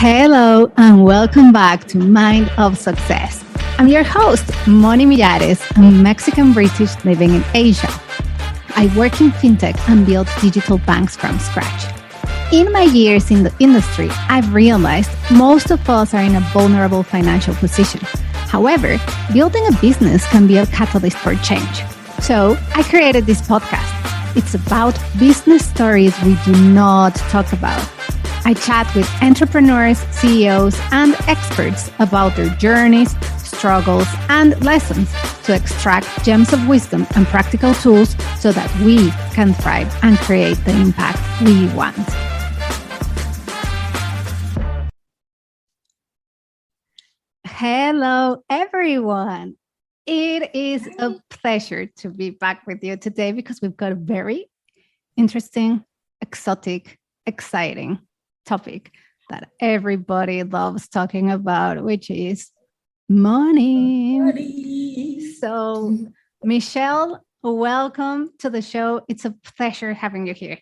Hello and welcome back to Mind of Success. I'm your host, Moni, a Mexican British living in Asia. I work in fintech and build digital banks from scratch. In my years in the industry, I've realized most of us are in a vulnerable financial position. However, building a business can be a catalyst for change. So I created this podcast. It's about business stories we do not talk about. I chat with entrepreneurs, CEOs, and experts about their journeys, struggles, and lessons to extract gems of wisdom and practical tools so that we can thrive and create the impact we want. Hello, everyone. It is a pleasure to be back with you today because we've got a very interesting, exotic, exciting topic that everybody loves talking about, which is money. So, Michelle, welcome to the show. It's a pleasure having you here.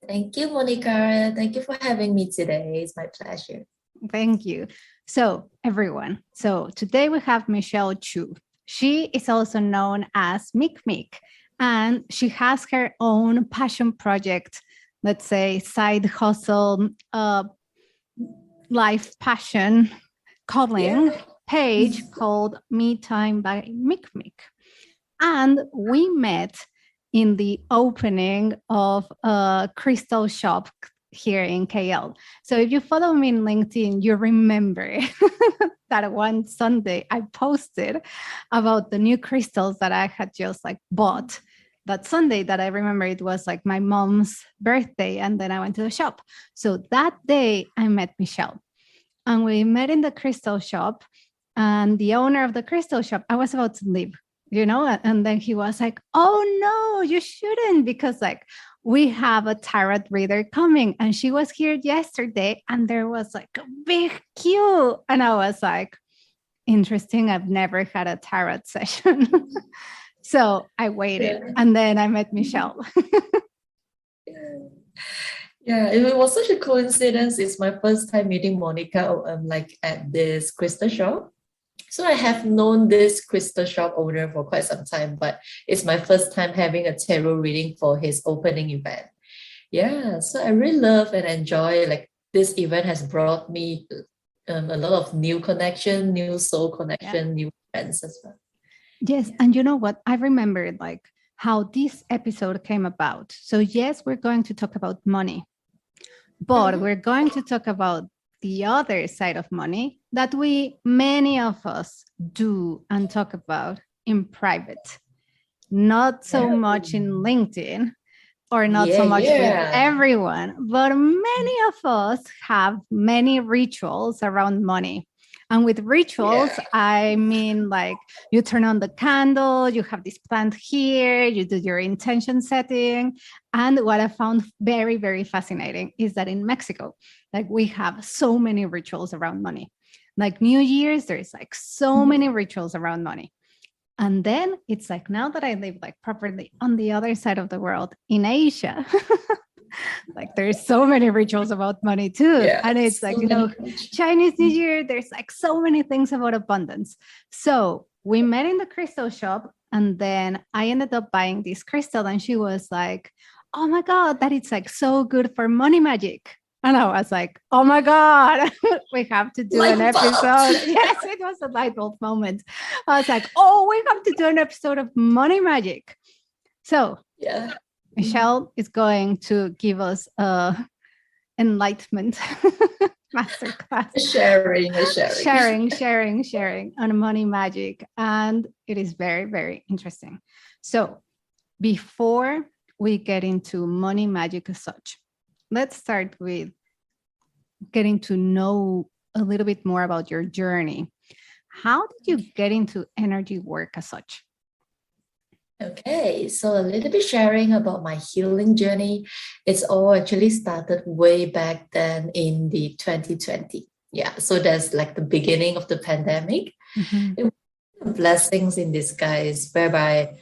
Thank you, Monica. Thank you for having me today. It's my pleasure. Thank you. So, everyone, today we have Michelle Chu. She is also known as Mick Mick, and she has her own passion project, let's say side hustle, life passion, calling page called Me Time by Mick Mick. And we met in the opening of a crystal shop here in KL. So if you follow me in LinkedIn, you remember that one Sunday I posted about the new crystals that I had just bought. That Sunday that I remember, it was my mom's birthday, and then I went to the shop. So that day I met Michelle, and we met in the crystal shop, and the owner of the crystal shop, I was about to leave, and then he was like, "Oh no, you shouldn't, because we have a tarot reader coming, and she was here yesterday, and there was a big queue." And I was like, interesting, I've never had a tarot session. So I waited, and then I met Michelle. Yeah, it was such a coincidence. It's my first time meeting Monica at this crystal shop. So I have known this crystal shop owner for quite some time, but it's my first time having a tarot reading for his opening event. Yeah, so I really love and enjoy this event has brought me a lot of new connection, new soul connection, new friends as well. Yes. And you know what? I remembered how this episode came about. So yes, we're going to talk about money, but we're going to talk about the other side of money that many of us do and talk about in private, not so much in LinkedIn or not so much with everyone, but many of us have many rituals around money. And with rituals, I mean, you turn on the candle, you have this plant here, you do your intention setting. And what I found very, very fascinating is that in Mexico, we have so many rituals around money. New Year's, there's so many rituals around money. And then it's now that I live properly on the other side of the world in Asia, there's so many rituals about money too. And it's Chinese New Year, there's so many things about abundance. So we met in the crystal shop, and then I ended up buying this crystal, and she was like, "Oh my God, that it's so good for money magic." And I was like, "Oh my God, we have to do an episode." Yes, it was a light bulb moment. I was like, "Oh, we have to do an episode of money magic." So Michelle is going to give us enlightenment masterclass. Sharing on money magic. And it is very, very interesting. So before we get into money magic as such, let's start with getting to know a little bit more about your journey. How did you get into energy work as such? Okay, so a little bit sharing about my healing journey. It's all actually started way back then in the 2020. Yeah, so that's the beginning of the pandemic. It was blessings in disguise, whereby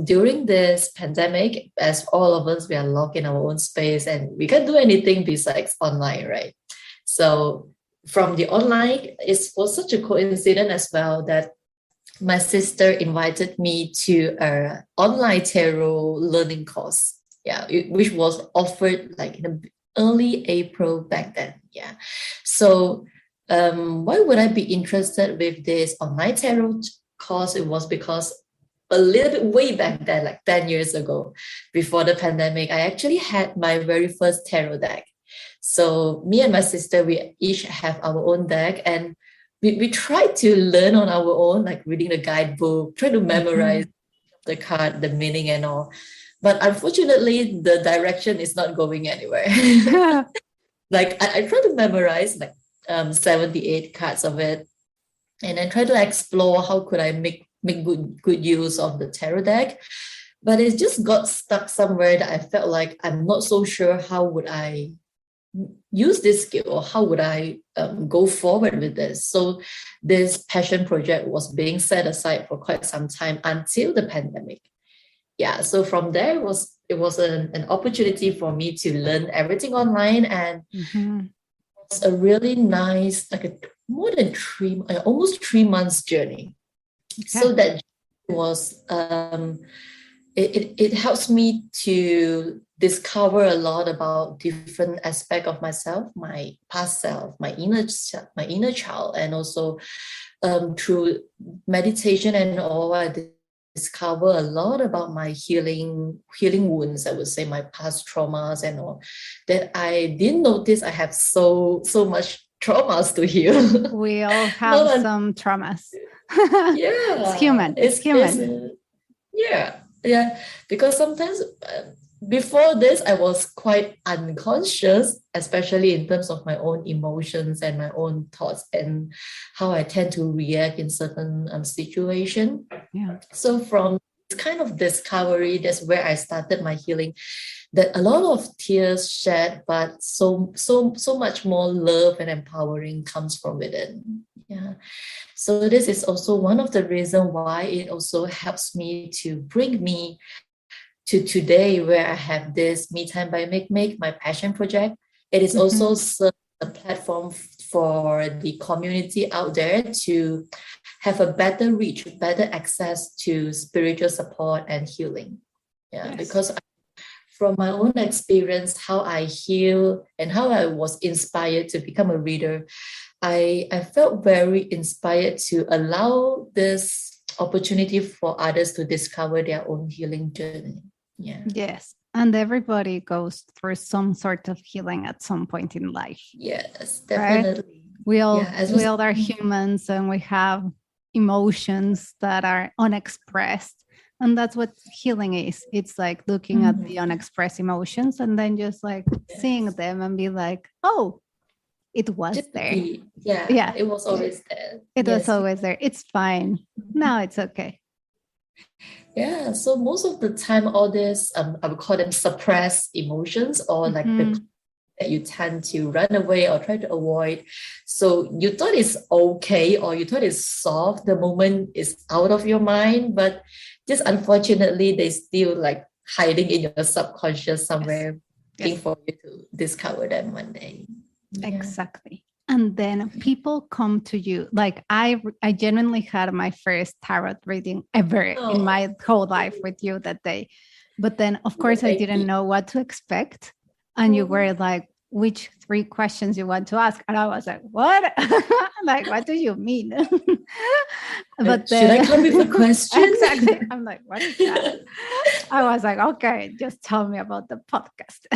during this pandemic, as all of us, we are locked in our own space and we can't do anything besides online, right? So from the online, it was such a coincidence as well that my sister invited me to an online tarot learning course. Yeah, which was offered like in the early April back then. Yeah. So why would I be interested with this online tarot course? It was because a little bit way back then, like 10 years ago, before the pandemic, I actually had my very first tarot deck. So me and my sister, we each have our own deck, and we tried to learn on our own, like reading the guidebook, try to memorize the card, the meaning and all. But unfortunately, the direction is not going anywhere. Like I try to memorize like 78 cards of it, and then try to explore how could I make good use of the tarot deck. But it just got stuck somewhere that I felt like I'm not so sure how would I use this skill, or how would I go forward with this. So this passion project was being set aside for quite some time until the pandemic. Yeah, so from there it was an opportunity for me to learn everything online, and it's a really nice, like a more than almost 3 months journey. Okay. So that was it helps me to discover a lot about different aspects of myself, my past self, my inner child, and also through meditation and all, I discover a lot about my healing wounds. I would say my past traumas and all that I didn't notice. I have so much traumas to heal. We all have some traumas. Yeah, it's human. It's human. Yeah, because sometimes before this, I was quite unconscious, especially in terms of my own emotions and my own thoughts and how I tend to react in certain situation. Yeah. So from this kind of discovery, that's where I started my healing. That a lot of tears shed, but so much more love and empowering comes from within. Yeah. So this is also one of the reasons why it also helps me to bring me to today, where I have this Me Time by Make, my passion project. It is also a platform for the community out there to have a better reach, better access to spiritual support and healing. Yeah, yes. Because from my own experience, how I heal and how I was inspired to become a reader, I felt very inspired to allow this opportunity for others to discover their own healing journey. Yeah. Yes. And everybody goes through some sort of healing at some point in life. Yes, definitely. Right? We all are humans, and we have emotions that are unexpressed. And that's what healing is. It's like looking at the unexpressed emotions and then just like seeing them and be like, oh, it was just there. Yeah. It was always there. It was always there. It's fine. Now it's okay. Yeah. So most of the time, all this, I would call them suppressed emotions, or like the that you tend to run away or try to avoid. So you thought it's okay, or you thought it's solved the moment it's out of your mind, but just unfortunately, they still like hiding in your subconscious somewhere, waiting for you to discover them one day. Yeah. Exactly. And then people come to you. Like I genuinely had my first tarot reading ever in my whole life with you that day. But then, of course, I didn't know what to expect. And you were like, which 3 questions you want to ask? And I was like, what? Like, what do you mean? But should I come with a question? Exactly. I'm like, what is that? I was like, okay, just tell me about the podcast.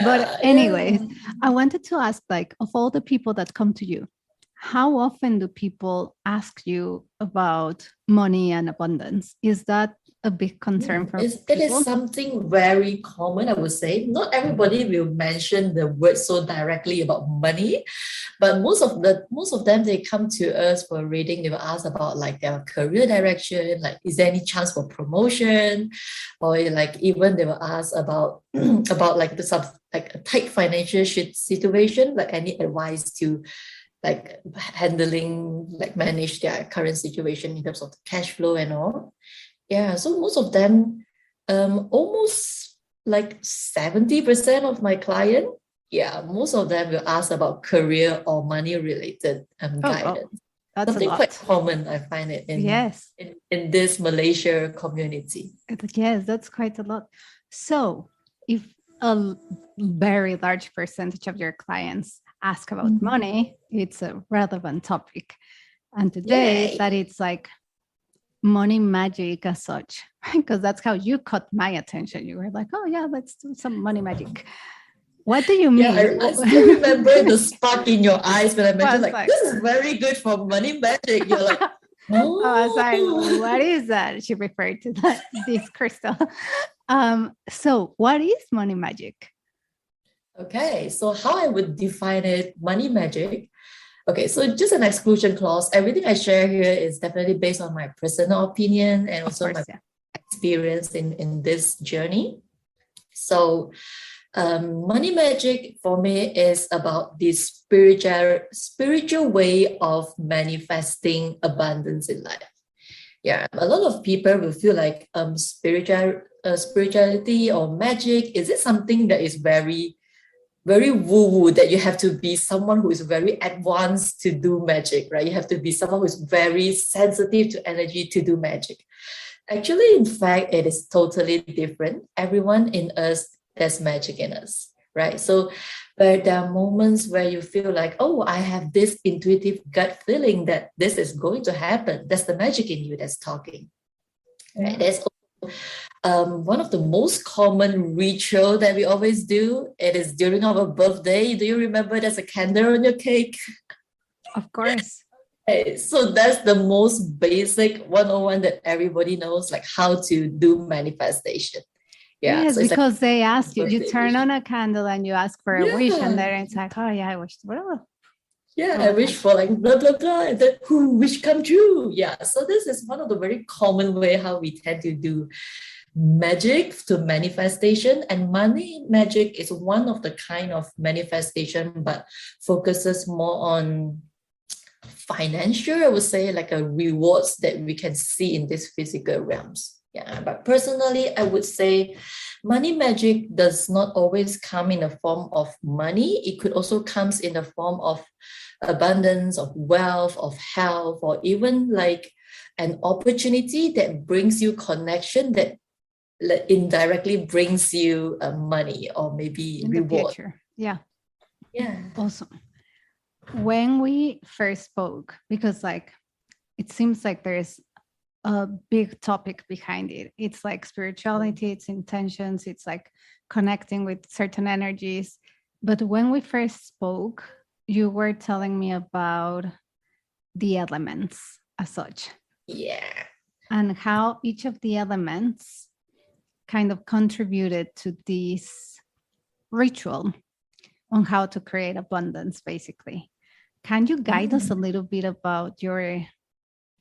But anyways, I wanted to ask, like, of all the people that come to you, how often do people ask you about money and abundance? Is that a big concern for people? It is something very common, I would say. Not everybody will mention the word so directly about money, but most of them, they come to us for reading. They will ask about like their career direction, like is there any chance for promotion, or like even they will ask about about like like a tight financial situation, like any advice to like handling, like manage their current situation in terms of the cash flow and all. Yeah, so most of them, almost like 70% of my client, Yeah, most of them will ask about career or money related Oh, wow. guidance. That's a Something quite lot. common, I find it Yes. in this Malaysia community. Yes, that's quite a lot. So, if very large percentage of your clients ask about Mhm. money, it's a relevant topic. And today, Yay! that it's like money magic as such, because that's how you caught my attention. You were like, oh, yeah, let's do some money magic. What do you Yeah, mean? I still remember the spark in your eyes when I mentioned Was like like, this is very good for money magic. You're like, I was like, oh. what is that? She referred to that this crystal. So what is money magic? Okay, so how I would define it, money magic. Okay, so just an exclusion clause. Everything I share here is definitely based on my personal opinion and Of also my course, yeah. experience in this journey. So money magic for me is about this spiritual way of manifesting abundance in life. Yeah, a lot of people will feel like spirituality or magic, is it something that is very woo-woo, that you have to be someone who is very advanced to do magic, right? You have to be someone who is very sensitive to energy to do magic. Actually, in fact, it is totally different. Everyone in us, there's magic in us, right? So, but there are moments where you feel like, oh, I have this intuitive gut feeling that this is going to happen. That's the magic in you that's talking, right? Yeah. There's one of the most common ritual that we always do. It is during our birthday. Do you remember there's a candle on your cake? Of course. Okay, so that's the most basic 101 that everybody knows, like how to do manifestation. Yeah, Yes, so it's like because they asked you, you birthday turn wish. on a candle and you ask for a wish, and Yeah, then it's like, oh yeah, I wish. Well, yeah, I well, wish for like blah blah blah, and then who wish come true. Yeah, so this is one of the very common way how we tend to do magic to manifestation, and money magic is one of the kind of manifestation, but focuses more on financial, I would say, like a rewards that we can see in these physical realms. Yeah, but personally, I would say money magic does not always come in the form of money. It could also comes in the form of abundance, of wealth, of health, or even like an opportunity that brings you connection that indirectly brings you money or maybe in the reward. future. Yeah. Yeah. Awesome. When we first spoke, because like it seems like there's a big topic behind it. It's like spirituality, it's intentions, it's like connecting with certain energies. But when we first spoke, you were telling me about the elements as such Yeah. and how each of the elements kind of contributed to this ritual on how to create abundance, basically. Can you guide us a little bit about your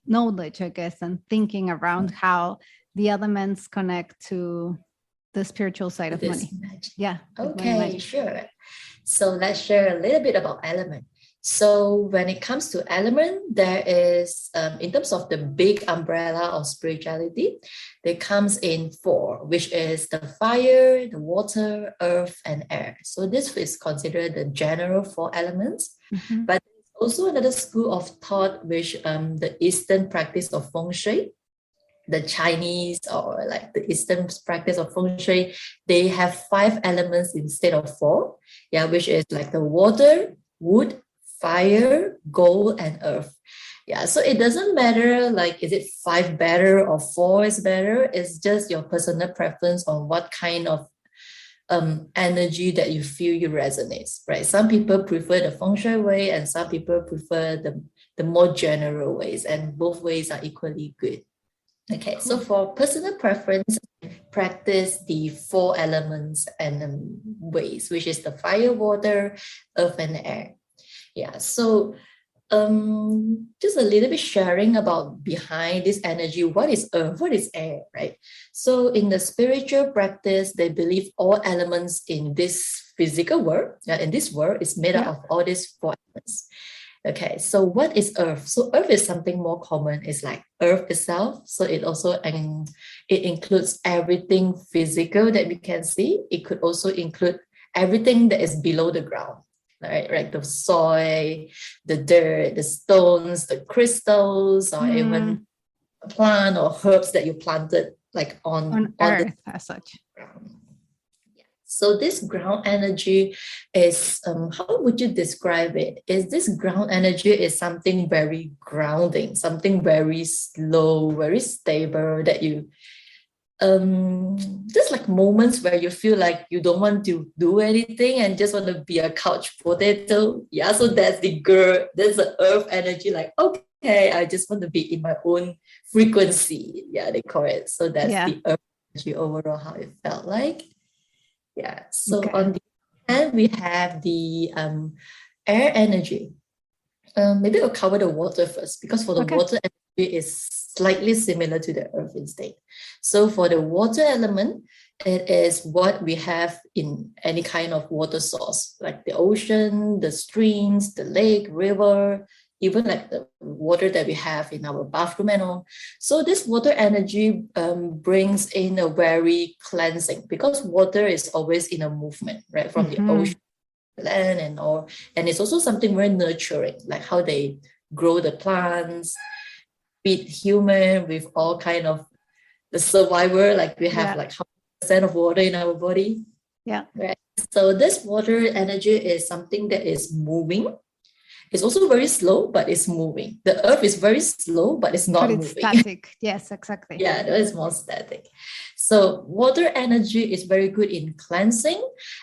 knowledge, I guess, and thinking around how the elements connect to the spiritual side of This money? magic. Yeah, with money Okay, magic. sure. So let's share a little bit about element. So when it comes to element, there is, in terms of the big umbrella of spirituality, there comes in four, which is the fire, the water, earth, and air. So this is considered the general four elements. Mhm. But there's also another school of thought, which the Eastern practice of feng shui, the Chinese or like the Eastern practice of feng shui, they have five elements instead of four. Yeah, which is like the water, wood, fire, gold, and earth. Yeah, so it doesn't matter like is it five better or four is better. It's just your personal preference on what kind of energy that you feel you resonates, right? Some people prefer the feng shui way, and some people prefer the more general ways, and both ways are equally good. Okay, so Cool. for personal preference, practice the four elements and ways, which is the fire, water, earth, and air. Yeah, so just a little bit sharing about behind this energy. What is earth? What is air? Right. So in the spiritual practice, they believe all elements in this physical world, in this world, is made up Yeah. of all these four elements. Okay, so what is earth? So earth is something more common. It's like earth itself. So it also it includes everything physical that we can see. It could also include everything that is below the ground, right? Like the soil, the dirt, the stones, the crystals, or even a plant or herbs that you planted like on earth the as such. ground. So this ground energy is, how would you describe it? Is this ground energy is something very grounding, something very slow, very stable that you, just like moments where you feel like you don't want to do anything and just want to be a couch potato. Yeah, so that's the earth energy, like, okay, I just want to be in my own frequency. Yeah, they call it. So that's the earth energy overall, how it felt like. Yeah. So on the hand, we have the air energy. Maybe I'll cover the water first, because for the water energy is slightly similar to the earth instead. So for the water element, it is what we have in any kind of water source, like the ocean, the streams, the lake, river, even like the water that we have in our bathroom and all. So this water energy brings in a very cleansing, because water is always in a movement, right? From the ocean, land and all. And it's also something very nurturing, like how they grow the plants, feed human with all kind of the survivor, like we have like 100% of water in our body. Yeah. Right. So this water energy is something that is moving. It's also very slow, but it's moving. The earth is very slow, but it's not moving. Static. Yes, exactly. Yeah, it is more static. So water energy is very good in cleansing.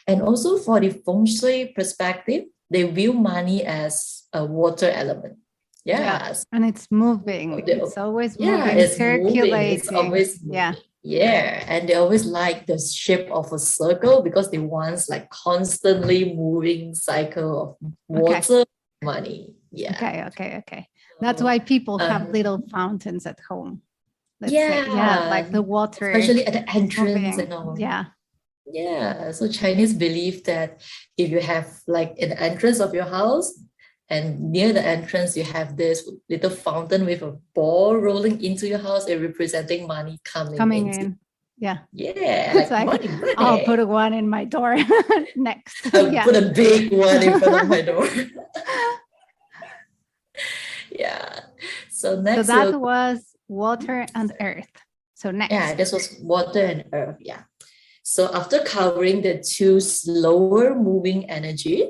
And also for the feng shui perspective, they view money as a water element. Yes. And it's moving. It's always moving, it's circulating. Moving. It's always moving. Yeah. And they always like the shape of a circle, because they want like constantly moving cycle of water, money. Yeah. Okay. That's why people have little fountains at home. Let's say. Like the water, especially at the entrance and all. Yeah. So Chinese believe that if you have like an entrance of your house, and near the entrance you have this little fountain with a ball rolling into your house, it representing money coming in. Yeah, like money. I'll put one in my door next. I'll put a big one in front of my door. So next, so that was water and earth. So next, this was water and earth. So after covering the two slower moving energy,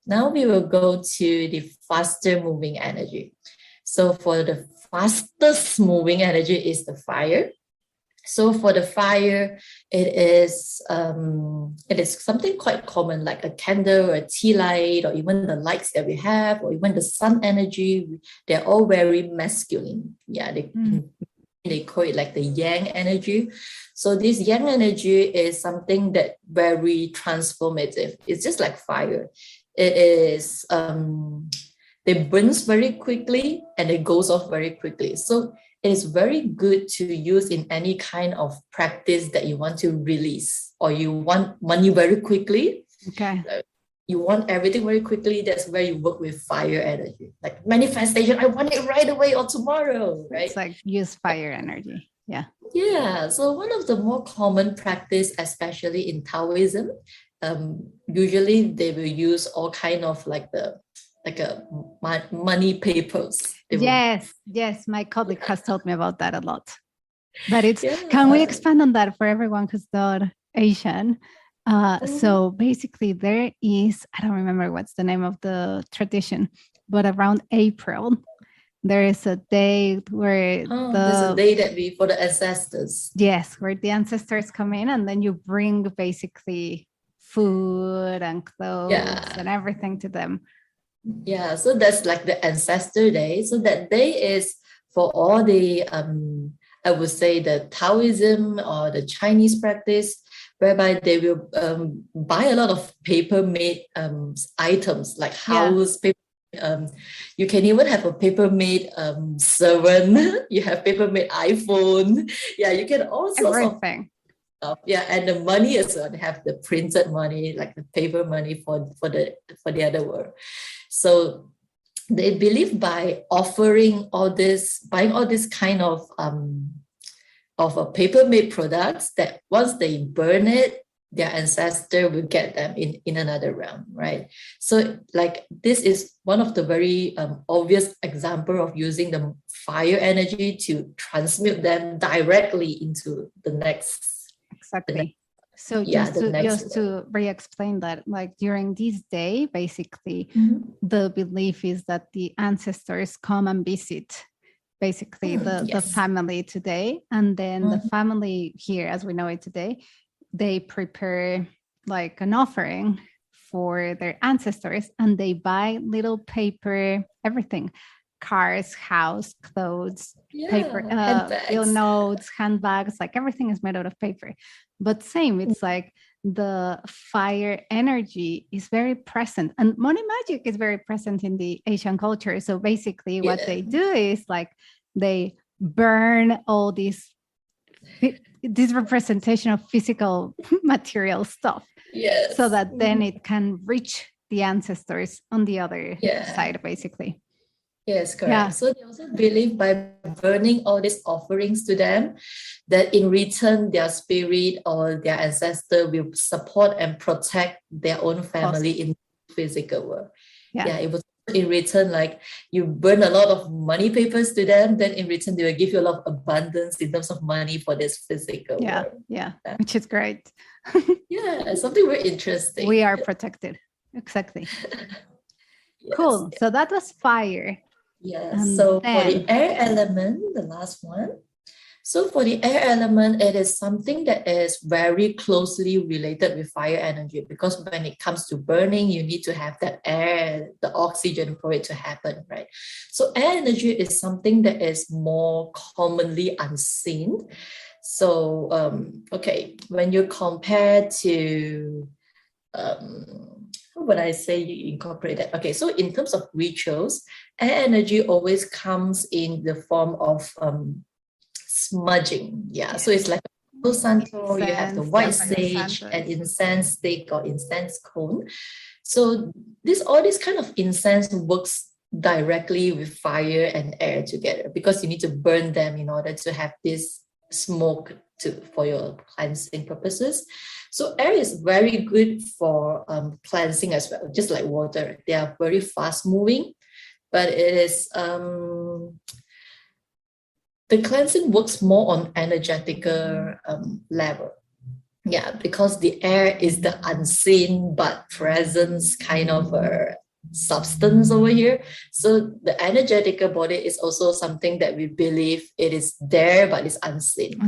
now we will go to the faster moving energy. So for the fastest moving energy is the fire. So for the fire, it is something quite common, like a candle or a tea light, or even the lights that we have, or even the sun energy. They're all very masculine. They call it like the yang energy. So this yang energy is something that very transformative. It's just like fire. It is it burns very quickly and it goes off very quickly. So it is very good to use in any kind of practice that you want to release, or you want money very quickly. You want everything very quickly. That's where you work with fire energy, like manifestation. I want it right away or tomorrow, right? It's like use fire energy. So one of the more common practice, especially in Taoism, usually they will use all kind of like money papers. Yes, my colleague has told me about that a lot. But it's can we expand on that for everyone who's not Asian? So basically there is, I don't remember what's the name of the tradition, but around April there is a day where there's a day that for the ancestors. Yes, where the ancestors come in, and then you bring basically food and clothes and everything to them. So that's like the ancestor day. So that day is for all the I would say the Taoism or the Chinese practice, whereby they will buy a lot of paper-made items like house paper. You can even have a paper-made servant. You have paper-made iPhone. You can also everything. And the money as well. They have the printed money, like the paper money for the other world. So they believe by offering buying all this kind of a paper-made products, that once they burn it, their ancestor will get them in another realm, right? So like this is one of the very obvious example of using the fire energy to transmute them directly into the next. Exactly. So Yeah, just the to next re-explain that, like during this day, basically, Mhm. the belief is that the ancestors come and visit basically the Yes. family today, and then the Mhm. family here, as we know it today, they prepare like an offering for their ancestors, and they buy little paper, everything, cars, house, clothes, paper, And bill bags. notes, handbags, like everything is made out of paper. But same, it's like the fire energy is very present, and money magic is very present in the Asian culture. So basically what they do is like they burn all these this representation of physical material stuff, Yes. so that then it can reach the ancestors on the other Yeah. side, basically. Yes, correct. Yeah. So they also believe by burning all these offerings to them, that in return their spirit or their ancestor will support and protect their own family in the physical world. Yeah. It was in return, like you burn a lot of money papers to them, then in return they will give you a lot of abundance in terms of money for this physical world. Yeah, which is great. Yeah, something very interesting. We are protected. Exactly. Yes, Cool. So that was fire. Yes. So for the air element, the last one. So for the air element, it is something that is very closely related with fire energy, because when it comes to burning, you need to have that air, the oxygen for it to happen, right? So air energy is something that is more commonly unseen. So, okay, when you compare to, how would I say you incorporate that? Okay, so in terms of rituals, air energy always comes in the form of smudging. Yeah, so it's like a santo, you have the white sage and incense stick or incense cone. So all this kind of incense works directly with fire and air together, because you need to burn them in order to have this smoke for your cleansing purposes. So air is very good for cleansing as well, just like water. They are very fast moving, but it is the cleansing works more on energetical level. Yeah, because the air is the unseen but presence kind of a substance over here. So the energetical body is also something that we believe it is there, but it's unseen.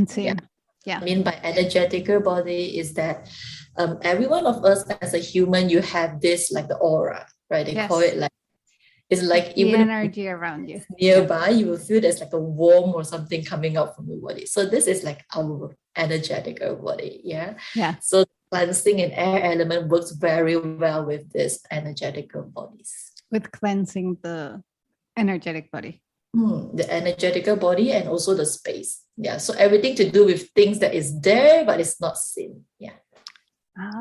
Yeah. I mean by energetical body is that every one of us as a human, you have this like the aura, right? They call it like, it's like the even energy around you nearby, you will feel there's like a warm or something coming out from your body. So this is like our energetical body. Yeah. So cleansing and air element works very well with this energetical bodies. With cleansing the energetic body. The energetical body and also the space. Yeah. So everything to do with things that is there but it's not seen. Yeah.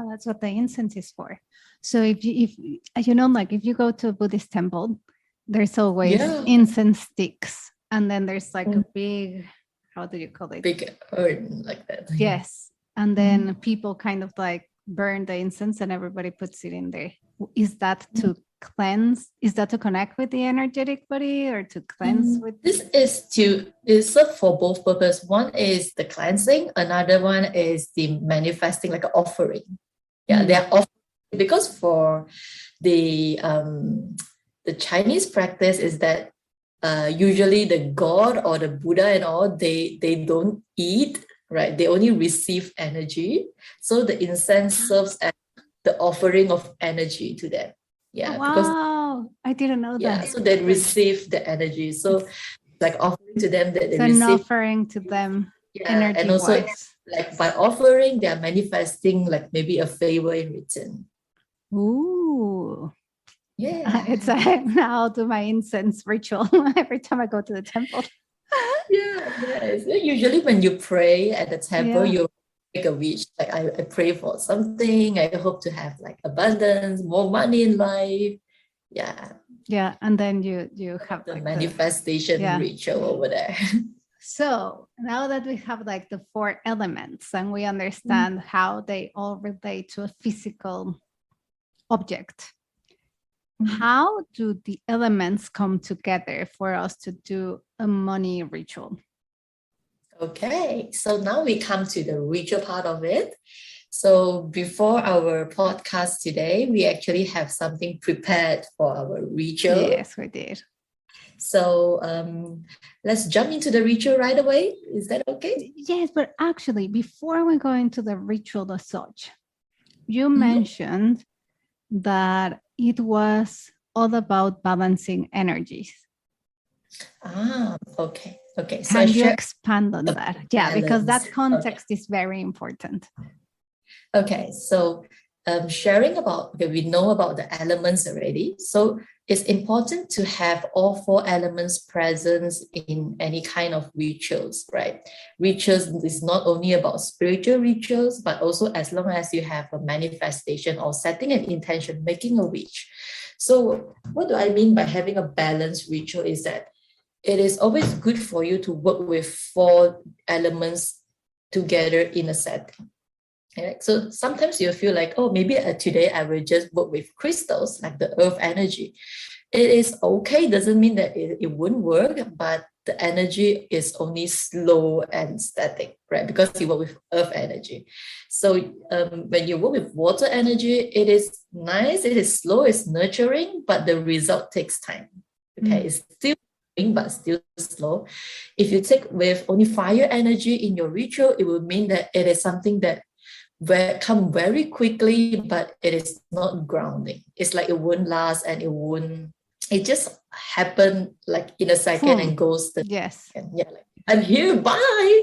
That's what the incense is for. So if you go to a Buddhist temple, there's always incense sticks, and then there's like a big, how do you call it? Big urn like that. Yes. And then people kind of like burn the incense and everybody puts it in there. Is that to cleanse? Is that to connect with the energetic body, or to cleanse with? This is for both purposes. One is the cleansing, another one is the manifesting, like an offering. Yeah, they're offering, because for the Chinese practice is that usually the God or the Buddha and all, they don't eat, right? They only receive energy. So the incense serves as the offering of energy to them. Yeah. Wow, I didn't know that. Yeah, so they receive the energy. So like offering to them that they receive. An offering to them. Yeah, and also like by offering, they are manifesting like maybe a favor in return. Ooh. Yeah. It's I'll do my incense ritual every time I go to the temple. Yes. Usually when you pray at the temple, you make a wish. Like I pray for something. I hope to have like abundance, more money in life. Yeah. Yeah. And then you have the like manifestation ritual over there. So now that we have like the 4 elements and we understand how they all relate to a physical object, how do the elements come together for us to do a money ritual? Okay, so now we come to the ritual part of it. So before our podcast today, we actually have something prepared for our ritual. Yes, we did. So let's jump into the ritual right away. Is that okay? Yes, but actually, before we go into the ritual as such, you mentioned that it was all about balancing energies. Okay. Okay. So Can you expand on that? Yeah, because that balance. context is very important. Okay, so sharing about, okay, we know about the elements already. So it's important to have all 4 elements present in any kind of rituals, right? Rituals is not only about spiritual rituals, but also as long as you have a manifestation or setting an intention, making a wish. So what do I mean by having a balanced ritual is that it is always good for you to work with 4 elements together in a setting. Right? So sometimes you feel like, oh, maybe today I will just work with crystals, like the earth energy. It is okay, doesn't mean that it wouldn't work, but the energy is only slow and static, right? Because you work with earth energy. So when you work with water energy, it is nice, it is slow, it's nurturing, but the result takes time. Okay, it's still but still slow. If you take with only fire energy in your ritual, it will mean that it is something that come very quickly, but it is not grounding. It's like it won't last and it just happen like in a second and goes yes. Yeah, like, I'm here, bye.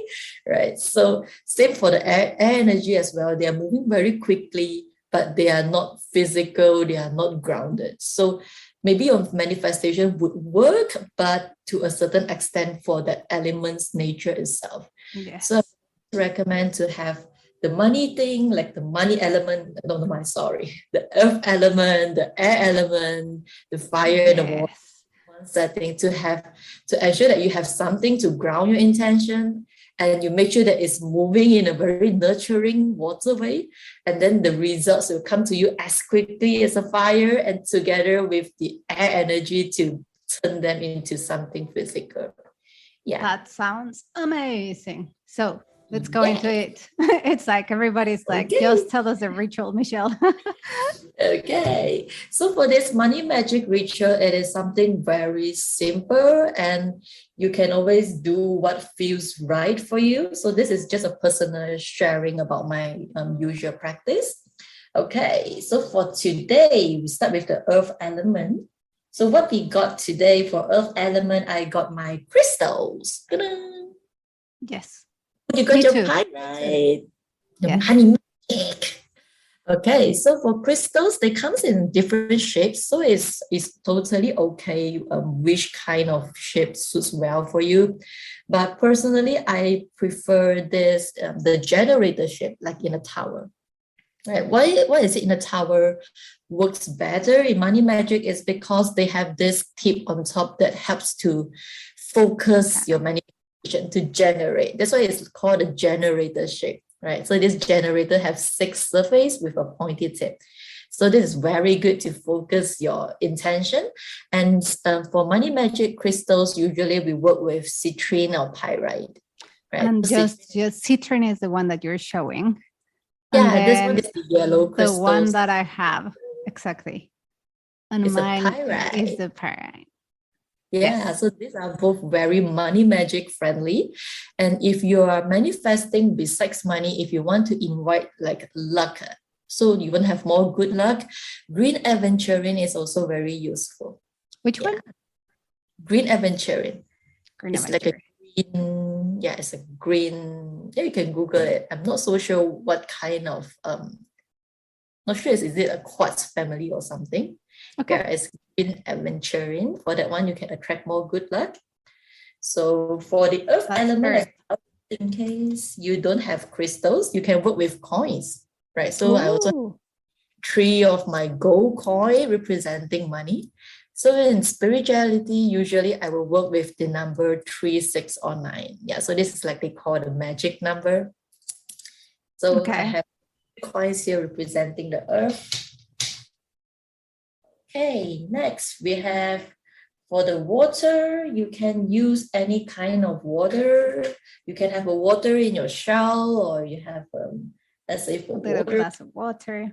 Right. So same for the air energy as well. They are moving very quickly, but they are not physical, they are not grounded. So maybe your manifestation would work, but to a certain extent for that element's nature itself. Yes. So I recommend to have the money thing, like the money element, the earth element, the air element, the fire, the water, one setting to ensure that you have something to ground your intention, and you make sure that it's moving in a very nurturing water way, and then the results will come to you as quickly as a fire, and together with the air energy to turn them into something physical. Yeah, that sounds amazing. So let's go into it. It's like everybody's like, just tell us a ritual, Michelle. Okay. So for this money magic ritual, it is something very simple and you can always do what feels right for you. So this is just a personal sharing about my usual practice. Okay. So for today, we start with the earth element. So what we got today for earth element, I got my crystals. Ta-da! Yes. You got your pyrite, the money magic. Okay, so for crystals, they comes in different shapes, so it's totally okay which kind of shape suits well for you. But personally, I prefer this the generator shape, like in a tower. Right? Why is it in a tower works better in money magic is because they have this tip on top that helps to focus your manifestation to generate. That's why it's called a generator shape, right? So this generator has 6 surfaces with a pointy tip. So this is very good to focus your intention. And for money magic crystals, usually we work with citrine or pyrite. Right? And just citrine is the one that you're showing. Yeah, this one is the yellow crystal. The one that I have, exactly. And it's mine a pyrite. is the pyrite. Yeah, so these are both very money magic friendly. And if you are manifesting besides money, if you want to invite like luck, so you want to have more good luck, green aventurine is also very useful. Which one? Green aventurine. It's like a green, it's a green, you can Google it. I'm not so sure what kind of, not sure is it a quartz family or something. Okay. Yeah, it's green aventurine. For that one, you can attract more good luck. So for the earth element, in case you don't have crystals, you can work with coins, right? So I also have 3 of my gold coin representing money. So in spirituality, usually I will work with the number 3, 6, or 9. Yeah, so this is like they call the magic number. So I Okay. have coins here representing the earth. Okay, next we have for the water, you can use any kind of water. You can have a water in your shell, or you have, let's say for A little water. glass of water.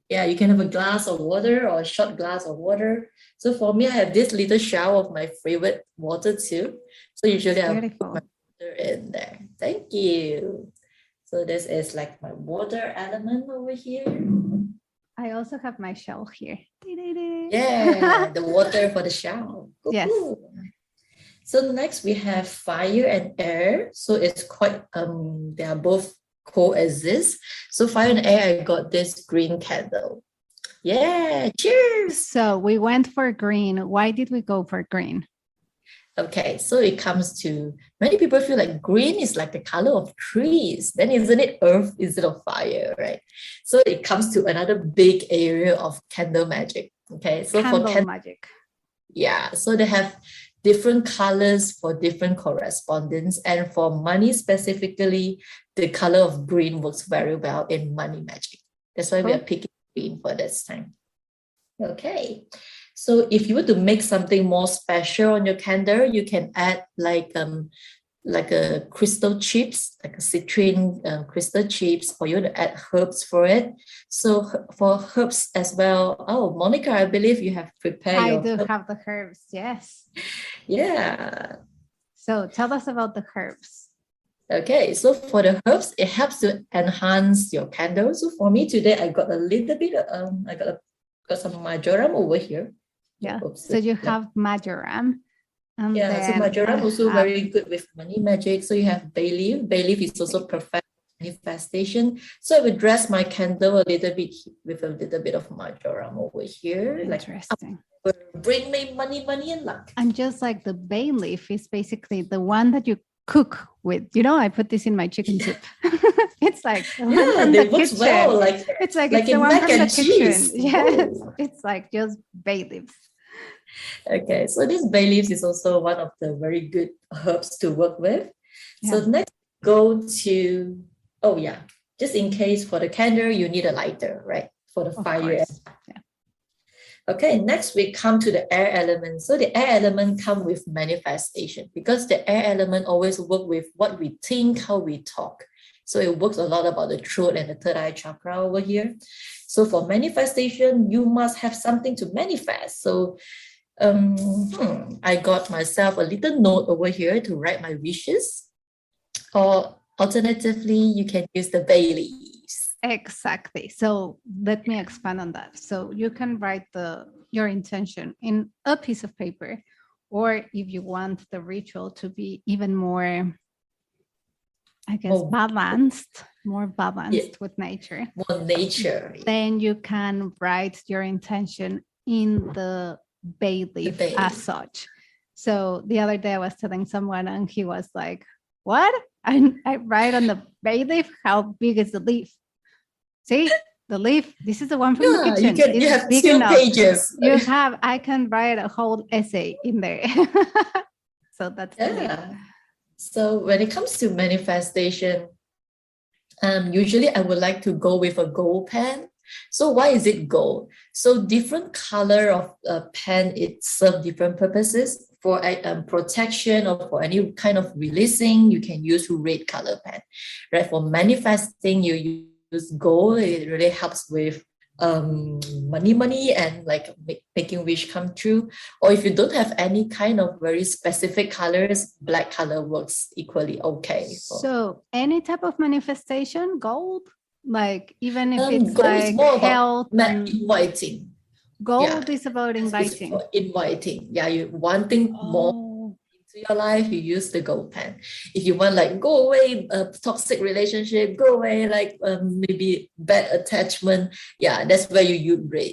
Yeah, you can have a glass of water or a short glass of water. So for me, I have this little shell of my favorite water too. So usually I'll put Beautiful. my water in there. Thank you. So this is like my water element over here. I also have my shell here. Yeah, the water for the shell. Yes. So next we have fire and air. So it's quite they are both coexist. So fire and air, I got this green candle. Yeah, cheers. So we went for green. Why did we go for green? Okay, so it comes to many people feel like green is like the color of trees. Then isn't it earth instead of fire, right? So it comes to another big area of candle magic. Okay, so Candle magic. yeah, so they have different colors for different correspondence. And for money specifically, the color of green works very well in money magic. That's why we are picking green for this time. Okay. So if you were to make something more special on your candle, you can add like a crystal chips, like a citrine crystal chips, or you want to add herbs for it. So for herbs as well. Oh, Monica, I believe you have prepared I your do herbs. have the herbs, yes. Yeah. So tell us about the herbs. Okay, so for the herbs, it helps to enhance your candle. So for me today, I got a little bit. I got some marjoram over here. Yeah. Oops. So you have marjoram. And yeah, so then marjoram I also have- very good with money magic. So you have bay leaf. Bay leaf is also perfect manifestation. So I would dress my candle a little bit with a little bit of marjoram over here. Interesting. Like bring me money, money and luck. And just like the bay leaf is basically the one that you cook with. You know, I put this in my chicken soup. It's like the one from the works kitchen. well. It's like in it's the one mac from the and cheese. kitchen. Yes, Oh. it's like just bay leaves. Okay, so this bay leaves is also one of the very good herbs to work with. Yeah. So next, go to, oh yeah, just in case for the candle, you need a lighter, right? For the Of fire. course. Yeah. Okay, next we come to the air element. So the air element come with manifestation because the air element always work with what we think, how we talk. So it works a lot about the throat and the third eye chakra over here. So for manifestation, you must have something to manifest. So I got myself a little note over here to write my wishes. Or alternatively, you can use the bay leaves. Exactly. So let me expand on that. So you can write your intention in a piece of paper, or if you want the ritual to be even more, I guess, more balanced with nature. More nature. Then you can write your intention in the bay leaf as such. So the other day I was telling someone and he was like, what? I write on the bay leaf, how big is the leaf? See, the leaf, this is the one from the kitchen. You have 2 pages. I can write a whole essay in there. So that's the leaf. So when it comes to manifestation, usually I would like to go with a gold pen. So why is it gold? So different color of pen, it serves different purposes. For protection or for any kind of releasing, you can use red color pen. Right? For manifesting, you use gold. It really helps with money and like making wish come true. Or if you don't have any kind of very specific colors, black color works equally okay. So any type of manifestation, gold? Like even if it's gold like is more health about inviting. Gold is about inviting. For inviting. Yeah, you wanting more into your life, you use the gold pen. If you want like go away, toxic relationship, go away, like maybe bad attachment, yeah, that's where you use red.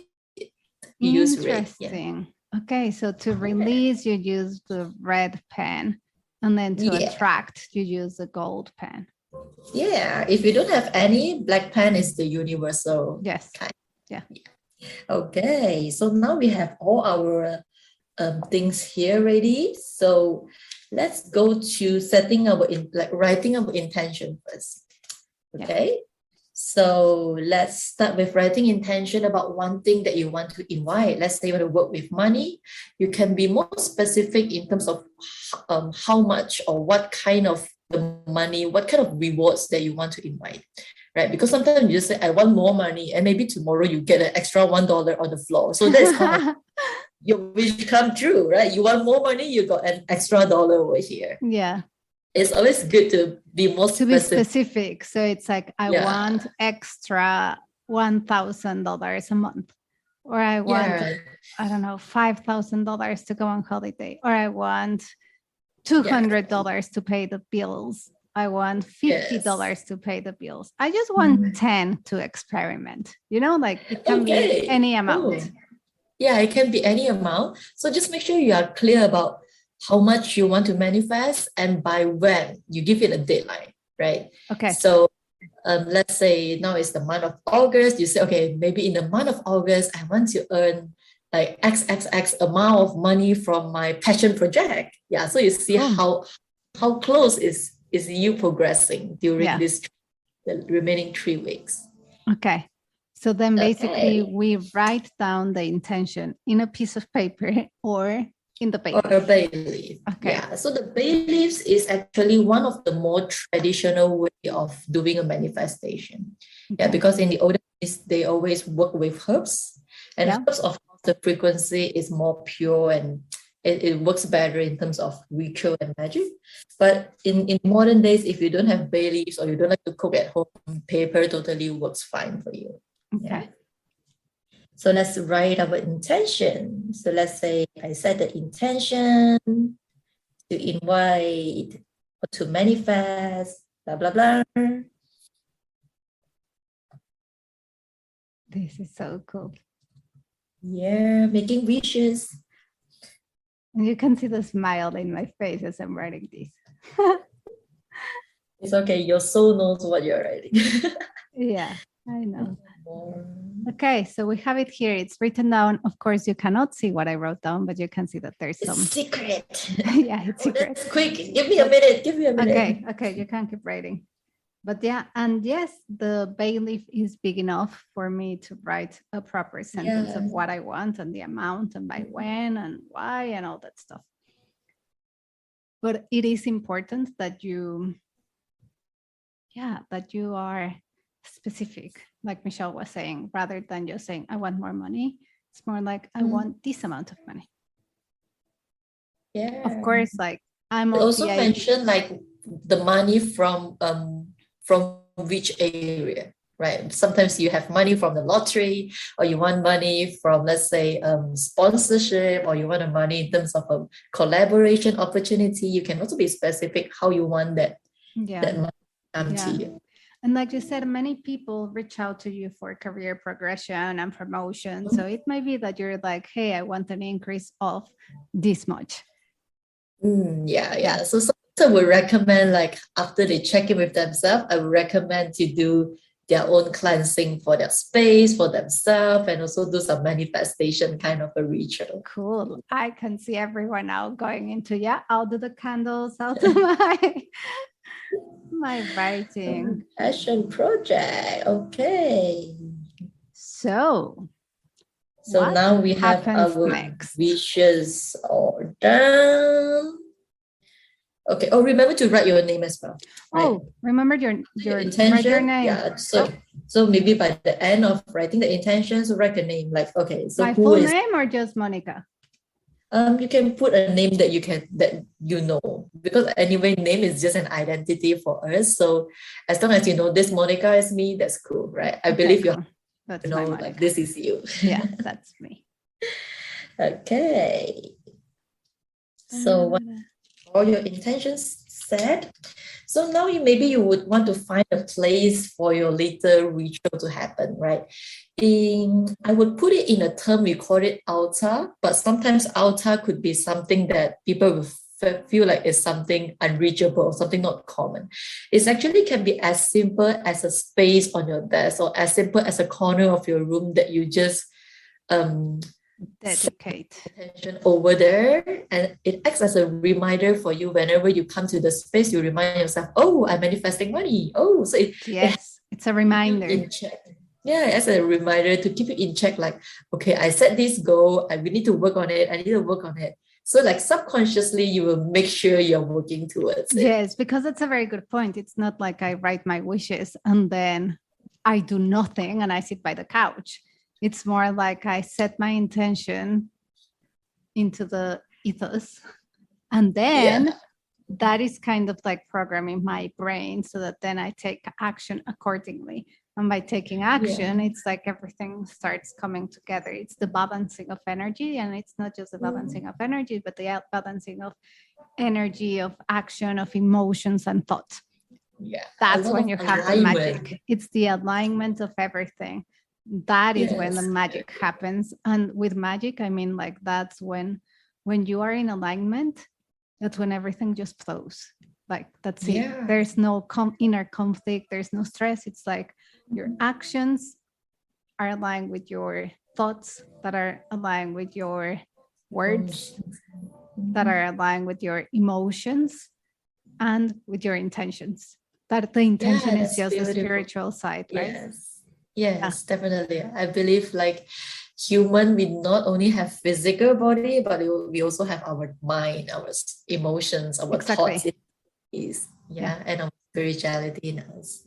You use red. Interesting. Okay, so to release, you use the red pen, and then to attract, you use the gold pen. Yeah, if you don't have any, black pen is the universal. Yes. Kind. Yeah. Okay, so now we have all our things here ready. So let's go to setting our writing our intention first. Yeah. Okay. So let's start with writing intention about one thing that you want to invite. Let's say you want to work with money. You can be more specific in terms of how much or what kind of the money, what kind of rewards that you want to invite, right? Because sometimes you just say, I want more money, and maybe tomorrow you get an extra $1 on the floor. So that's how your wish come true, right? You want more money, you got an extra dollar over here. Yeah. It's always good to be more To be specific. specific. So it's like, I Yeah. want extra $1,000 a month, or I want, Yeah. I don't know, $5,000 to go on holiday, or I want $200 to pay the bills. I want $50 to pay the bills. I just want 10 to experiment. You know, like it can be any amount. Cool. Yeah, it can be any amount. So just make sure you are clear about how much you want to manifest and by when. You give it a deadline, right? Okay. So let's say now it's the month of August. You say, okay, maybe in the month of August, I want to earn like XXX amount of money from my passion project. Yeah. So you see how close is you progressing during this the remaining 3 weeks. Okay. So then basically we write down the intention in a piece of paper or in the bay leaf. Or a bay leaf. Okay. Yeah. So the bay leaves is actually one of the more traditional way of doing a manifestation. Okay. Yeah, because in the olden days, they always work with herbs. And herbs, of course, the frequency is more pure and it works better in terms of ritual and magic. But in modern days, if you don't have bay leaves or you don't like to cook at home, paper totally works fine for you. Okay. Yeah. So let's write our intention. So let's say I set the intention to invite or to manifest, blah, blah, blah. This is so cool. Yeah, making wishes. And you can see the smile in my face as I'm writing this. It's okay. Your soul knows what you're writing. Yeah, I know. Okay, so we have it here. It's written down. Of course, you cannot see what I wrote down, but you can see that there's some secret. Yeah, it's secret. That's quick. Give me a minute. Okay, you can keep writing. But yeah, and yes, the bay leaf is big enough for me to write a proper sentence of what I want and the amount and by when and why and all that stuff. But it is important that you are specific, like Michelle was saying, rather than just saying, I want more money. It's more like, I want this amount of money. Yeah. Of course, like I'm also mentioned like the money from which area, right? Sometimes you have money from the lottery, or you want money from, let's say, sponsorship, or you want money in terms of a collaboration opportunity. You can also be specific how you want that money come to you. And like you said, many people reach out to you for career progression and promotion. So it might be that you're like, hey, I want an increase of this much. Yeah. So I would recommend, like, after they check in with themselves, I would recommend to do their own cleansing for their space, for themselves, and also do some manifestation kind of a ritual. Cool. I can see everyone now going into, I'll do the candles, I'll do my writing. Passion project. Okay. So now we have our wishes all done. Okay. Oh, remember to write your name as well. Right? Oh, remember your intention. Write your name. Yeah. So maybe by the end of writing the intentions, write a name. Like, okay. So my full name or just Monica? You can put a name that you know, because anyway, name is just an identity for us. So as long as you know this Monica is me, that's cool, right? I believe you know, like this is you. Yeah, that's me. Okay. So what all your intentions set? So now maybe you would want to find a place for your little ritual to happen, right? I would put it in a term, we call it altar, but sometimes altar could be something that people will feel like it's something unreachable, something not common. It actually can be as simple as a space on your desk, or as simple as a corner of your room that you just Dedicate. attention over there, and it acts as a reminder for you whenever you come to the space. You remind yourself, oh, I'm manifesting money. Oh, so it Yes, it's a keep you reminder. in check. Yeah, as a reminder to keep you in check, like, okay, I set this goal, we need to work on it, I need to work on it. So like subconsciously you will make sure you're working towards it. Yes, because that's a very good point. It's not like I write my wishes and then I do nothing and I sit by the couch. It's more like I set my intention into the ethos, and then that is kind of like programming my brain so that then I take action accordingly. And by taking action, it's like everything starts coming together. It's the balancing of energy, and it's not just the balancing of energy, but the balancing of energy, of action, of emotions and thought. Yeah, That's when you have the magic. It's the alignment of everything. That is when the magic happens. And with magic, I mean, like, that's when you are in alignment, that's when everything just flows. Like, that's it. There's no inner conflict. There's no stress. It's like your actions are aligned with your thoughts, that are aligned with your words, that are aligned with your emotions and with your intentions. That the intention is just the spiritual side, right? Yes, definitely. I believe like human, we not only have physical body, but we also have our mind, our emotions, our thoughts. And our spirituality in us.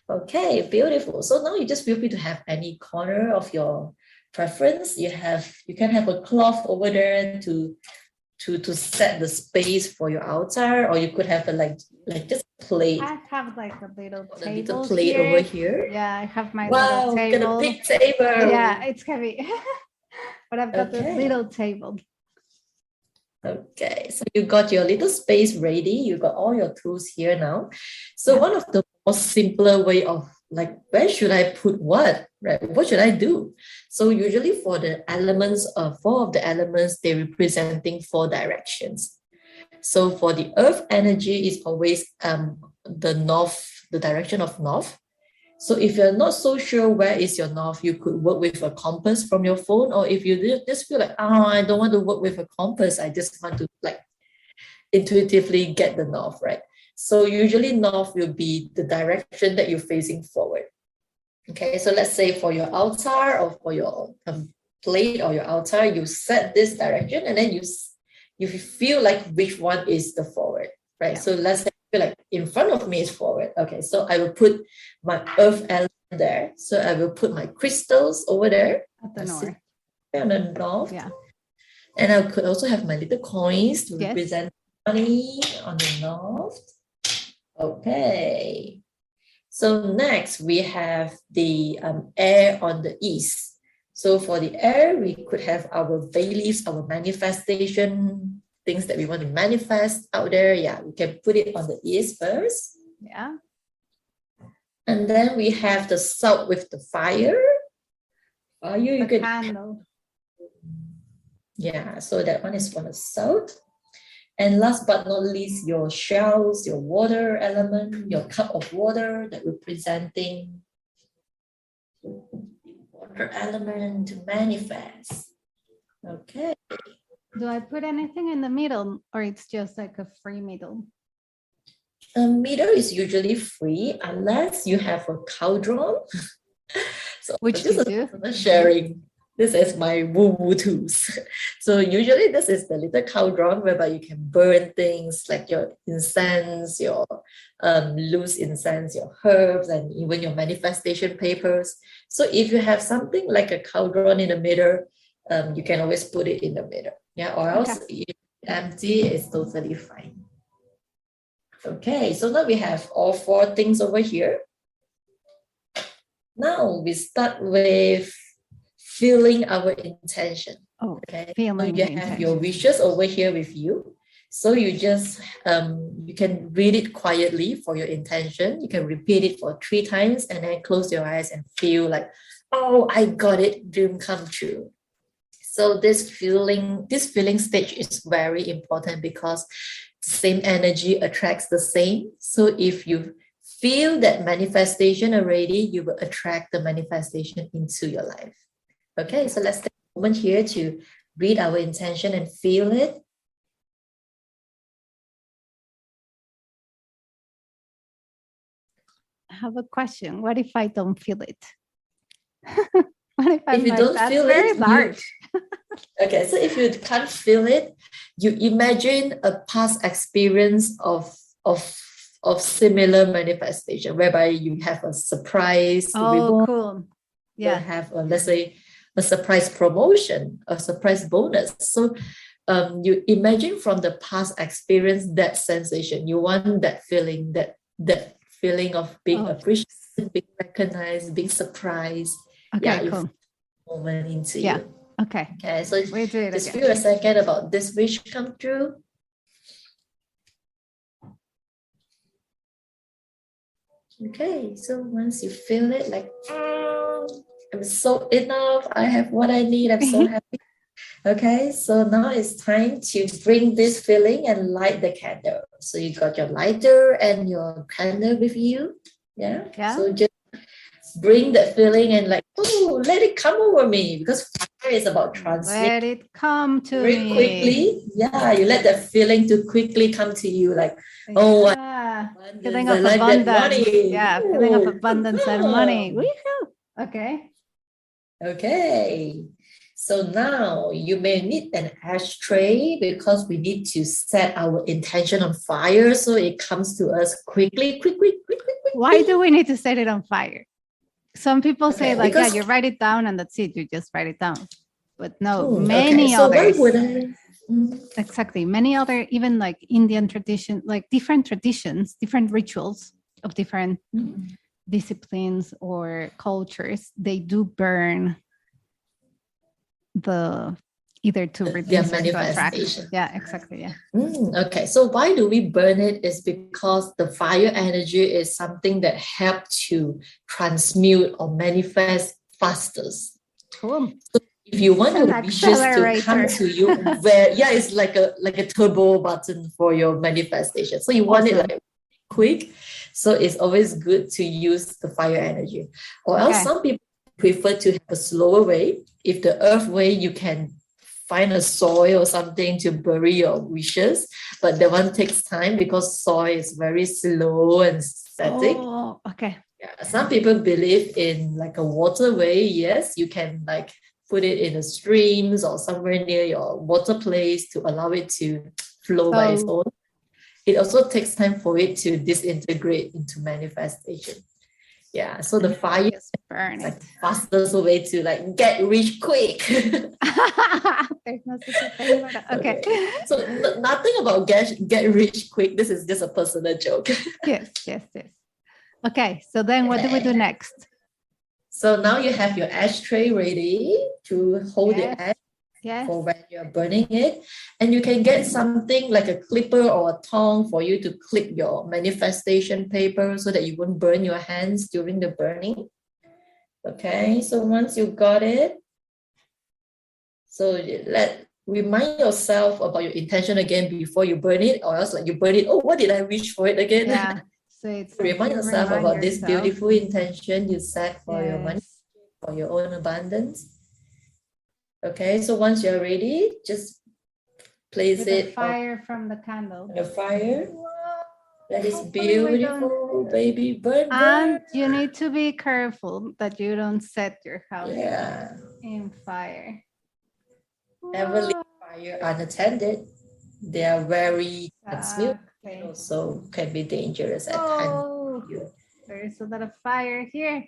Okay, beautiful. So now you just feel free to have any corner of your preference. You can have a cloth over there to set the space for your altar, or you could have a like just plate. I have like a little table plate here. over here. Yeah, I have my little table. Got a big table. Yeah, it's heavy, but I've got this little table. Okay, so you got your little space ready. You got all your tools here now. So one of the most simpler way of like, where should I put what, right? What should I do? So usually for the elements, 4 of the elements, they're representing 4 directions. So for the earth energy is always the north, the direction of north. So if you're not so sure where is your north, you could work with a compass from your phone. Or if you just feel like, I don't want to work with a compass, I just want to like intuitively get the north, right? So usually north will be the direction that you're facing forward. Okay, so let's say for your altar or for your plate or your altar, you set this direction and then you feel like which one is the forward, right? So let's say like in front of me is forward. Okay, so I will put my earth element there. So I will put my crystals over there. At the north. On the north. Yeah. And I could also have my little coins to represent money on the north. Okay. So next we have the air on the east. So for the air, we could have our bay leaves, our manifestation, things that we want to manifest out there. Yeah, we can put it on the east first. Yeah. And then we have the south with the fire. You could candle. Yeah, so that one is for the south. And last but not least, your shells, your water element, your cup of water that representing water element to manifest. Okay. Do I put anything in the middle, or it's just like a free middle? Middle is usually free unless you have a cauldron. So which you do? Sharing. This is my woo-woo tools. So usually this is the little cauldron whereby you can burn things like your incense, your loose incense, your herbs, and even your manifestation papers. So if you have something like a cauldron in the middle, you can always put it in the middle. Yeah, or else if empty, it's totally fine. Okay, so now we have all 4 things over here. Now we start with feeling our intention. Okay. Feeling so you have your wishes over here with you. So you just you can read it quietly for your intention. You can repeat it for 3 times and then close your eyes and feel like, oh, I got it, dream come true. So this feeling stage is very important because the same energy attracts the same. So if you feel that manifestation already, you will attract the manifestation into your life. Okay, so let's take moment here to read our intention and feel it. I have a question. What if I don't feel it? What if You like, don't that's feel very it, large? okay, so if you can't feel it, you imagine a past experience of similar manifestation whereby you have a surprise reward, Cool. you have let's say a surprise promotion, a surprise bonus. So you imagine from the past experience that sensation. You want that feeling, that feeling of being appreciated, being recognized, being surprised. Okay, cool. Moment into you. Okay. Okay, so we do it just again. feel a second about this wish come true. Okay, so once you feel it, like, I'm so enough, I have what I need, I'm so happy. Okay, so now it's time to bring this feeling and light the candle. So you got your lighter and your candle with you. Yeah. So just bring that feeling and like, oh, let it come over me, because fire is about transmitting. Let it come to very me quickly. Yeah, you let that feeling to quickly come to you, like, oh, feeling I of like abundance. that money. Yeah, feeling of abundance and money. Woohoo! Okay. Okay. So now you may need an ashtray because we need to set our intention on fire so it comes to us quickly, quick. Why do we need to set it on fire? Some people say like, because, you write it down and that's it. You just write it down. But no, many others. Why would I? Exactly. Many other, even like Indian tradition, like different traditions, different rituals of different disciplines or cultures, they do burn either to release or to attract. Yeah, exactly. Yeah. Okay, so why do we burn it? Is because the fire energy is something that helps to transmute or manifest fastest. Cool. So if you want your wishes to come to you, it's like a turbo button for your manifestation. So you want it like quick. So it's always good to use the fire energy. Or else some people prefer to have a slower way. If the earth way, you can find a soil or something to bury your wishes, but that one takes time because soil is very slow and static. Yeah, some people believe in like a waterway. Yes, you can like put it in the streams or somewhere near your water place to allow it to flow by its own. It also takes time for it to disintegrate into manifestation. Yeah, so the fire is like the fastest way to like get rich quick. There's no such a thing about that. Okay. So nothing about get rich quick. This is just a personal joke. Yes. Okay, so then what do we do next? So now you have your ashtray ready to hold the ash for when you're burning it. And you can get something like a clipper or a tongue for you to clip your manifestation paper so that you won't burn your hands during the burning. Okay, so once you got it, so remind yourself about your intention again before you burn it, or else like you burn it, oh, what did I wish for it again? Yeah. So it's remind yourself about this beautiful intention you set for your money, for your own abundance. Okay, so once you're ready, just place with it the fire from the candle. The fire. That is beautiful, baby. Burn. And you need to be careful that you don't set your house in fire. Never leave fire unattended. They are very consuming, also can be dangerous at times. There is a lot of fire here.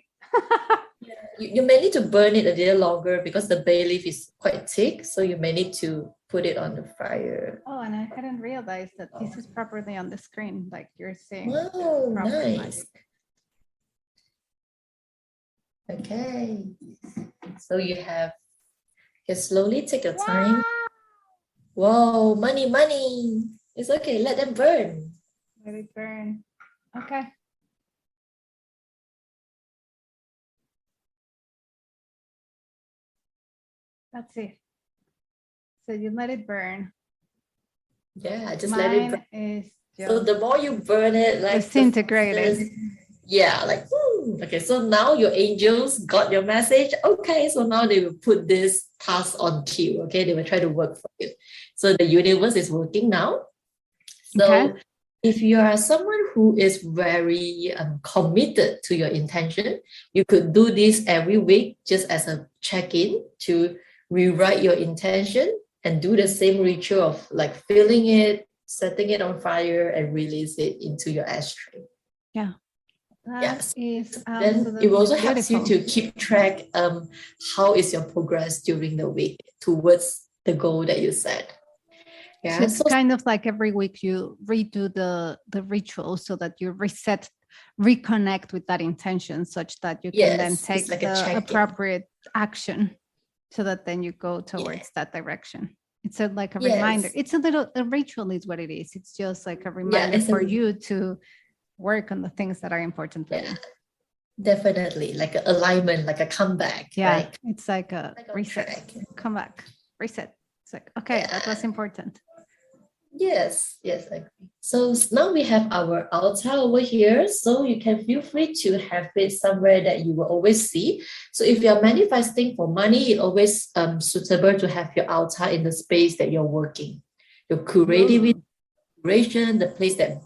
You may need to burn it a little longer because the bay leaf is quite thick, so you may need to put it on the fire. Oh, and I hadn't realized that this is properly on the screen, like you're seeing. Oh, nice. Okay, so you slowly take your time. Whoa, money. It's okay, let them burn. Let it burn. Okay. That's it. So you let it burn. Yeah, just let it burn. Is so the more you burn it, like disintegrated. Yeah, like Okay, so now your angels got your message. Okay, so now they will put this task on queue. Okay, they will try to work for you. So the universe is working now. So if you are someone who is very committed to your intention, you could do this every week just as a check-in to rewrite your intention and do the same ritual of like feeling it, setting it on fire, and release it into your ashtray. Yeah. That is then it will also helps you beautiful. to keep track how is your progress during the week towards the goal that you set. Yeah. So it's kind of like every week you redo the ritual so that you reconnect with that intention such that you can then take like the appropriate action so that then you go towards that direction. It's like a reminder. It's a ritual is what it is. It's just like a reminder for you to work on the things that are important for you. Definitely, like an alignment, like a comeback. Yeah, right? It's like a reset, come back, reset. It's like, okay, that was important. Yes, I agree. So now we have our altar over here. So you can feel free to have it somewhere that you will always see. So if you're manifesting for money, it's always suitable to have your altar in the space that you're working. Your creativity, the place that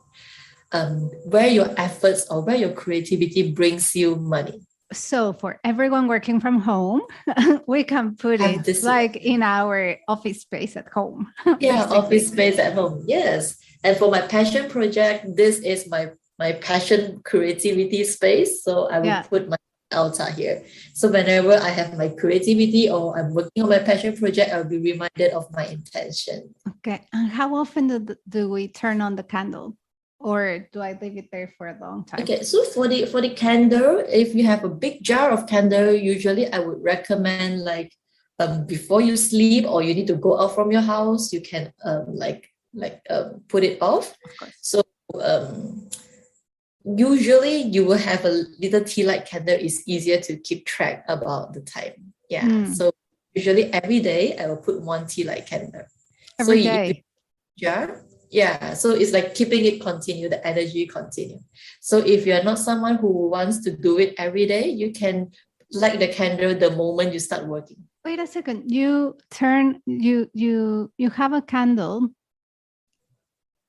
where your efforts or where your creativity brings you money. So for everyone working from home, we can put it like in our office space at home. Yeah, office space at home. Yes. And for my passion project, this is my passion creativity space. So I will put my altar here. So whenever I have my creativity or I'm working on my passion project, I'll be reminded of my intention. Okay. And how often do we turn on the candle? Or do I leave it there for a long time? Okay, so for the candle, if you have a big jar of candle, usually I would recommend like before you sleep or you need to go out from your house, you can put it off. So usually you will have a little tea light candle. It's easier to keep track about the time. Yeah. So usually every day I will put one tea light candle. Every day. Jar. Yeah, so it's like keeping it continue, the energy continue. So if you're not someone who wants to do it every day, you can light the candle the moment you start working. Wait a second. You have a candle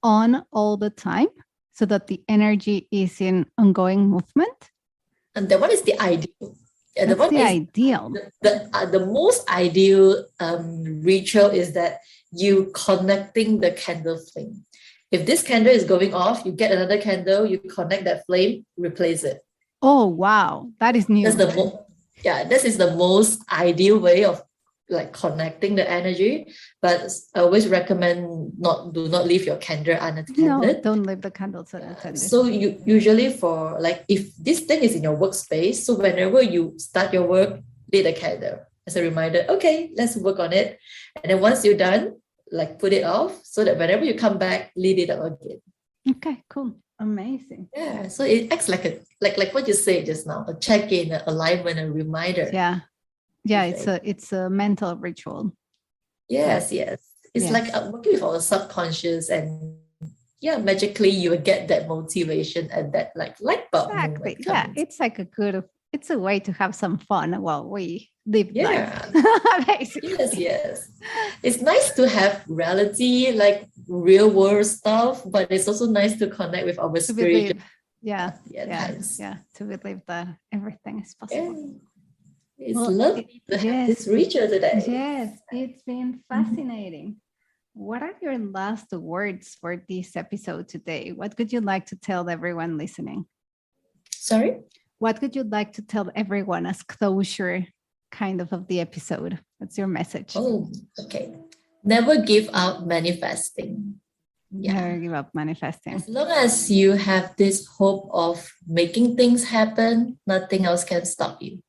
on all the time so that the energy is in ongoing movement? And that one is the ideal. Yeah, that's the ideal. The most ideal ritual is that you connecting the candle flame. If this candle is going off, you get another candle, you connect that flame, replace it. Oh, wow. That is new. This is the most ideal way of like connecting the energy. But I always recommend do not leave your candle unattended. No, don't leave the candles unattended. So you usually for like if this thing is in your workspace, so whenever you start your work, lit a candle as a reminder. Okay, let's work on it. And then once you're done, like put it off so that whenever you come back, lit it up again. Okay, cool. Amazing. Yeah. So it acts like like what you said just now, a check-in, an alignment, a reminder. Yeah. Yeah, it's a mental ritual. Yes. It's like working with our subconscious, and magically you will get that motivation and that like light bulb. Exactly. Yeah, it's like it's a way to have some fun while we live life. Basically. Yes. It's nice to have reality, like real world stuff, but it's also nice to connect with our spiritual. To believe that everything is possible. It's lovely to have this ritual today. Yes, it's been fascinating. What are your last words for this episode today? What would you like to tell everyone listening? Sorry? What would you like to tell everyone as closure kind of the episode? What's your message? Oh, okay. Never give up manifesting. Never give up manifesting. As long as you have this hope of making things happen, nothing else can stop you.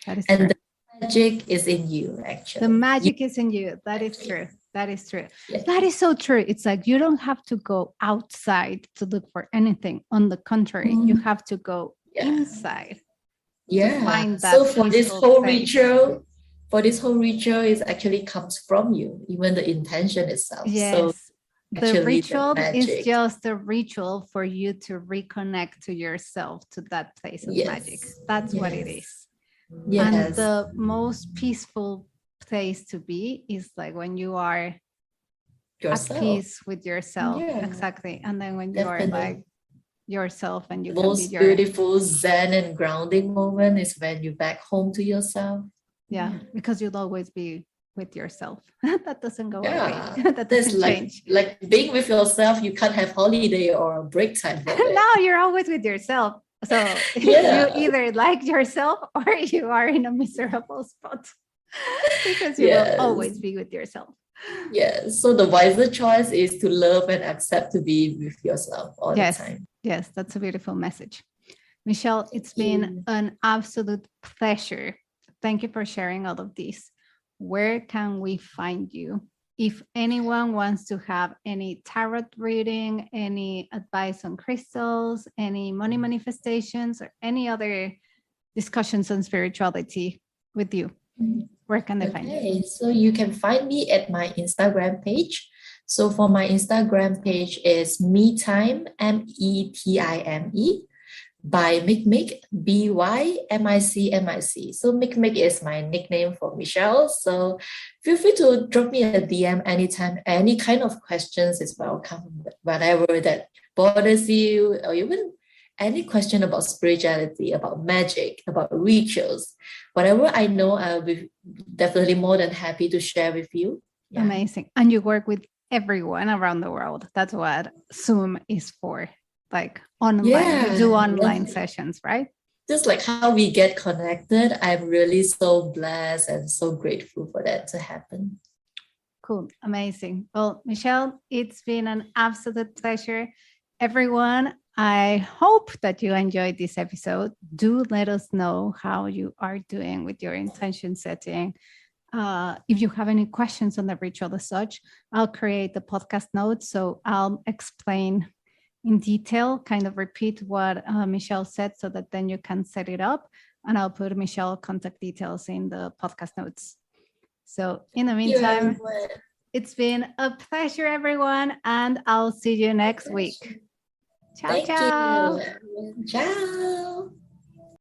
That is true. And the magic is in you, actually. The magic is in you. That is true. That is true. Yes. That is so true. It's like you don't have to go outside to look for anything. On the contrary, you have to go inside. To find that. So for this whole ritual, it actually comes from you, even the intention itself. Yes. So the actually ritual the is magic. just a ritual for you to reconnect to yourself, to that place of magic. Yes. That's what it Yes. is. And Yes. the most peaceful place to be is like when you are at Yourself. peace with yourself. Yeah. Exactly. And then when you are like Definitely. yourself and you The can be most your, beautiful zen and grounding moment is when you back home to yourself. yeah, because you'll always be with yourself. That doesn't go away. Yeah. That That's doesn't change. like being with yourself, you can't have holiday or a break time from it. No, you're always with yourself. So Yeah. you either like yourself or you are in a miserable spot because you will Yes. always be with yourself. Yes. So the wiser choice is to love and accept to be with yourself all the Yes. time. Yes, that's a beautiful message. Michelle, it's Thank been you. an absolute pleasure. Thank you for sharing all of this. Where can we find you? If anyone wants to have any tarot reading, any advice on crystals, any money manifestations, or any other discussions on spirituality with you, where can they find you? Okay, so you can find me at my Instagram page. So for my Instagram page is me time, METIME, by Mic, BYMIC. So Mic is my nickname for Michelle. So feel free to drop me a DM anytime. Any kind of questions is welcome. Whatever that bothers you, or even any question about spirituality, about magic, about rituals, whatever I know, I'll be definitely more than happy to share with you. Yeah. Amazing. And you work with everyone around the world. That's what Zoom is for. Like online, you do online sessions, right? Just like how we get connected, I'm really so blessed and so grateful for that to happen. Cool. Amazing. Well, Michelle, it's been an absolute pleasure. Everyone, I hope that you enjoyed this episode. Do let us know how you are doing with your intention setting. If you have any questions on the ritual as such, I'll create the podcast notes. So I'll explain in detail, kind of repeat what Michelle said so that then you can set it up. And I'll put Michelle contact details in the podcast notes. So in the meantime, it's been a pleasure, everyone. And I'll see you next week. Ciao, Thank ciao. you. Ciao.